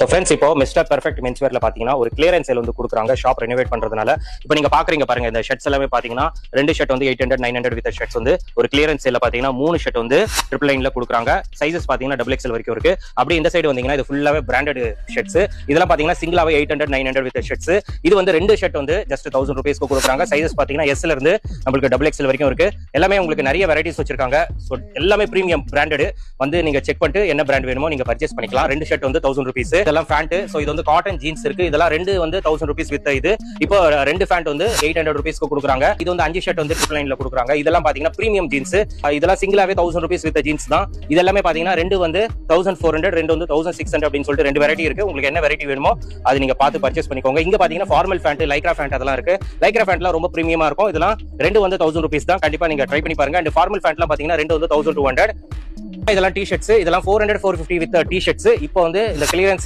Friends இப்போ mister perfect மென்ஸ்வேர்ல பாத்தீங்கன்னா ஒரு கிளியரன்ஸ் சேல் வந்து கொடுக்குறாங்க ஷாப் ரெனோவேட் பண்றதுனால. இப்போ நீங்க பாக்குறீங்க பாருங்க, இந்த ஷர்ட்ஸ் எல்லாமே பாத்தீங்கன்னா 2 ஷர்ட் வந்து 800 900 வித் ஷர்ட்ஸ் வந்து ஒரு கிளியரன்ஸ் சேல்ல பாத்தீங்கன்னா 3 ஷர்ட் வந்து ட்ரிபிள் லைன்ல கொடுக்குறாங்க. சைஸஸ் பாத்தீங்கன்னா XXL வரைக்கும் இருக்கு. அப்படி இந்த சைடு வந்தீங்கன்னா இது ஃபுல்லாவே பிராண்டட் ஷர்ட்ஸ். இதெல்லாம் பாத்தீங்கன்னா சிங்கிளாவே 800 900 வித் ஷர்ட்ஸ். இது வந்து 2 ஷர்ட் வந்து ஜஸ்ட் 1000 ரூபீஸ்க்கு கொடுக்குறாங்க. சைஸஸ் பாத்தீங்கன்னா S ல இருந்து நம்மளுக்கு XXL வரைக்கும் இருக்கு. எல்லாமே உங்களுக்கு நிறைய வெரைட்டிஸ் வச்சிருக்காங்க. ஸோ எல்லாமே பிரீமியம் பிராண்டட். வந்து நீங்க செக் பண்ணிட்டு என்ன பிராண்ட் வேணுமோ நீங்க பர்ச்சேஸ் பண்ணிக்கலாம். 2 ஷர்ட் வந்து 1000 ரூபீஸ். இதெல்லாம் ஃபேண்ட். ஸோ இது வந்து காட்டன் ஜீன்ஸ் இருக்கு. இதெல்லாம் 2 வந்து 1000 ரூபீஸ் வித் இது. இப்போ 2 ஃபேண்ட் வந்து 800 ரூபீஸ்க்கு கொடுக்குறாங்க. இது வந்து 5 ஷர்ட் வந்து ட்ரிபிள் லைன்ல கொடுக்குறாங்க. இதெல்லாம் பாத்தீங்கன்னா பிரீமியம் ஜீன்ஸ். இதெல்லாம் சிங்கிளாவே 1000 ரூபீஸ் வித் ஜீன்ஸ் தான். இதெல்லாமே பாத்தீங்கன்னா 2 வந்து 1400, 2 வந்து 1600 அப்படின்னு சொல்லிட்டு 2 வெரைட்டி இருக்கு. உங்களுக்கு என்ன வெரைட்டி வேணுமோ அது நீங்க பார்த்து பர்ச்சேஸ் பண்ணிக்கோங்க. இங்க பாத்தீங்கன்னா ஃபார்மல் ஃபேண்ட், லைக்ரா ஃபேண்ட் அதெல்லாம் இருக்கு. லைக்ரா ஃபேண்ட்லாம் ரொம்ப பிரீமியமா இருக்கும். இதெல்லாம் 2 வந்து 1000 ரூபீஸ் தான். கண்டிப்பா நீங்க ட்ரை பண்ணி பாருங்க. அண்ட் ஃபார்மல் ஃபேண்ட்லாம் பாத்தீங்கன்னா 2 வந்து 1200. இதெல்லாம் டி ஷர்ட்ஸ். இதெல்லாம் 400 450 வித் டி ஷர்ட்ஸ். இப்போ வந்து இந்த கிளியரன்ஸ்